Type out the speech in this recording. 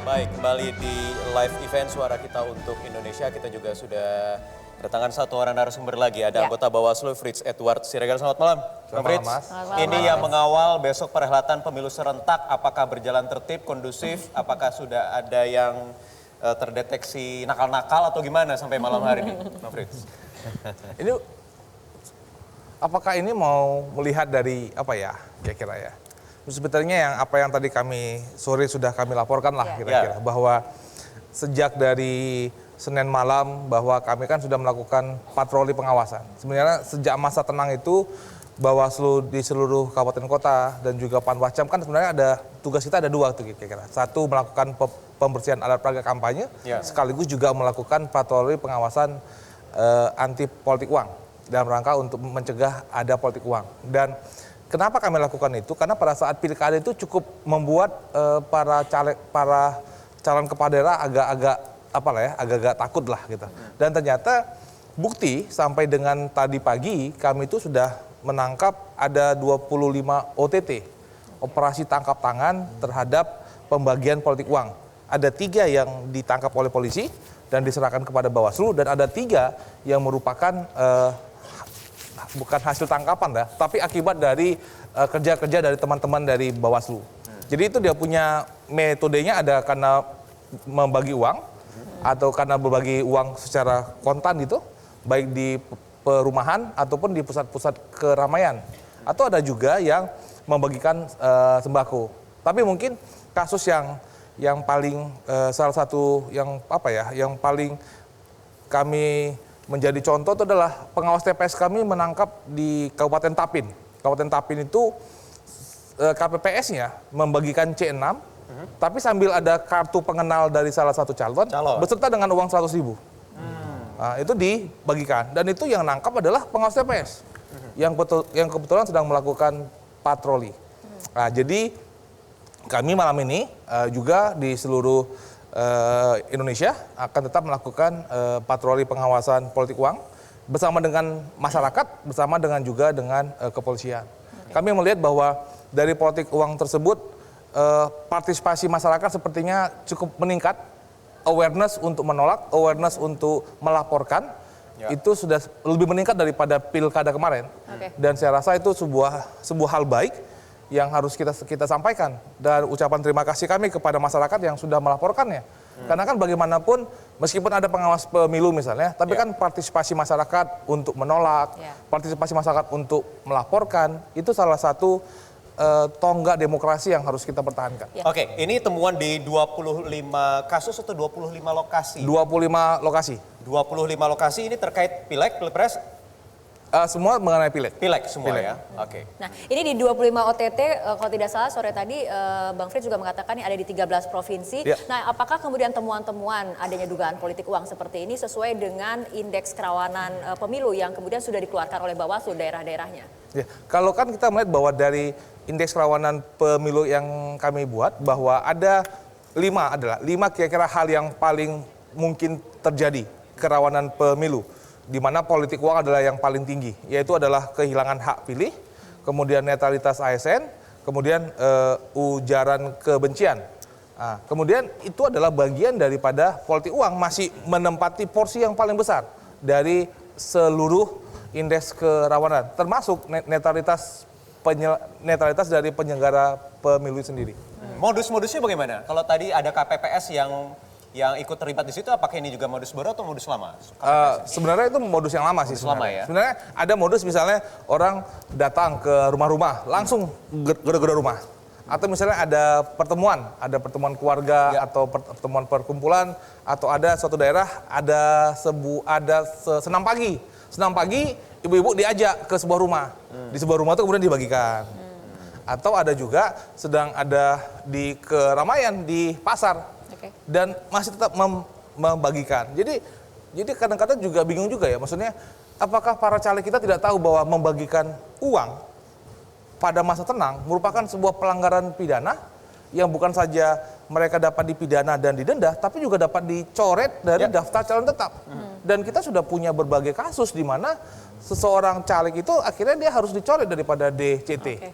Baik, kembali di live event Suara Kita untuk Indonesia. Kita juga sudah kedatangan satu orang narasumber lagi. Ada anggota Bawaslu Fritz Edward Siregar. Selamat malam, Bang Fritz. Ini yang mengawal besok perhelatan pemilu serentak. Apakah berjalan tertib, kondusif? Apakah sudah ada yang terdeteksi nakal-nakal atau gimana sampai malam hari ini, Bang Fritz? Ini apakah ini mau melihat dari apa ya kira-kira ya? Sebetulnya apa yang tadi kami sore sudah kami laporkan lah kira-kira bahwa sejak dari Senin malam bahwa kami kan sudah melakukan patroli pengawasan. Sebenarnya sejak masa tenang itu Bawaslu di seluruh kabupaten kota dan juga Panwascam kan sebenarnya ada tugas kita ada dua tuh kira-kira. Satu melakukan pembersihan alat peraga kampanye, sekaligus juga melakukan patroli pengawasan anti politik uang dalam rangka untuk mencegah ada politik uang. Dan kenapa kami lakukan itu? Karena pada saat pilkada itu cukup membuat para calon kepala daerah agak-agak takut lah gitu. Dan ternyata bukti sampai dengan tadi pagi kami itu sudah menangkap ada 25 OTT, operasi tangkap tangan terhadap pembagian politik uang. Ada 3 yang ditangkap oleh polisi dan diserahkan kepada Bawaslu, dan ada 3 yang merupakan bukan hasil tangkapan tapi akibat dari kerja-kerja dari teman-teman dari Bawaslu. Jadi itu dia punya metodenya ada karena membagi uang atau karena berbagi uang secara kontan gitu, baik di perumahan ataupun di pusat-pusat keramaian. Atau ada juga yang membagikan sembako. Tapi mungkin kasus yang paling salah satu yang paling kami menjadi contoh itu adalah pengawas TPS kami menangkap di Kabupaten Tapin. Kabupaten Tapin itu KPPS-nya membagikan C6, tapi sambil ada kartu pengenal dari salah satu calon. Beserta dengan uang 100.000. Nah, itu dibagikan, dan itu yang nangkap adalah pengawas TPS yang kebetulan sedang melakukan patroli. Nah, jadi kami malam ini juga di seluruh Indonesia akan tetap melakukan patroli pengawasan politik uang bersama dengan masyarakat, bersama dengan juga dengan kepolisian. Kami melihat bahwa dari politik uang tersebut partisipasi masyarakat sepertinya cukup meningkat, awareness untuk menolak, awareness untuk melaporkan itu sudah lebih meningkat daripada pilkada kemarin. Dan saya rasa itu sebuah hal baik yang harus kita sampaikan, dan ucapan terima kasih kami kepada masyarakat yang sudah melaporkannya. Karena kan bagaimanapun meskipun ada pengawas pemilu misalnya, tapi kan partisipasi masyarakat untuk menolak, partisipasi masyarakat untuk melaporkan, itu salah satu tonggak demokrasi yang harus kita pertahankan. Oke, ini temuan di 25 kasus atau 25 lokasi? 25 lokasi. 25 lokasi ini terkait pileg, pilpres? Semua mengenai pileg. Pileg semua ya? Oke. Nah, ini di 25 OTT, kalau tidak salah sore tadi Bang Fritz juga mengatakan ini ada di 13 provinsi. Nah, apakah kemudian temuan-temuan adanya dugaan politik uang seperti ini sesuai dengan indeks kerawanan pemilu yang kemudian sudah dikeluarkan oleh Bawaslu daerah-daerahnya? Kalau kan kita melihat bahwa dari indeks kerawanan pemilu yang kami buat, bahwa ada 5 kira-kira hal yang paling mungkin terjadi kerawanan pemilu, di mana politik uang adalah yang paling tinggi, yaitu adalah kehilangan hak pilih, kemudian netralitas ASN, kemudian ujaran kebencian. Nah, kemudian itu adalah bagian daripada politik uang masih menempati porsi yang paling besar dari seluruh indeks kerawanan, termasuk netralitas dari penyelenggara pemilu sendiri. Modus-modusnya bagaimana? Kalau tadi ada KPPS yang ikut terlibat di situ, apakah ini juga modus baru atau modus lama? Sebenarnya itu modus yang lama sih sebenarnya. Sebenarnya ada modus misalnya orang datang ke rumah-rumah, langsung gedor-gedor rumah. Atau misalnya ada pertemuan keluarga atau pertemuan perkumpulan, atau ada suatu daerah ada senam pagi. Senam pagi ibu-ibu diajak ke sebuah rumah. Di sebuah rumah itu kemudian dibagikan. Atau ada juga sedang ada di keramaian di pasar. Dan masih tetap membagikan. Jadi kadang-kadang juga bingung juga ya, maksudnya apakah para caleg kita tidak tahu bahwa membagikan uang pada masa tenang merupakan sebuah pelanggaran pidana yang bukan saja mereka dapat dipidana dan didenda, tapi juga dapat dicoret dari daftar calon tetap. Dan kita sudah punya berbagai kasus di mana seseorang caleg itu akhirnya dia harus dicoret daripada DCT.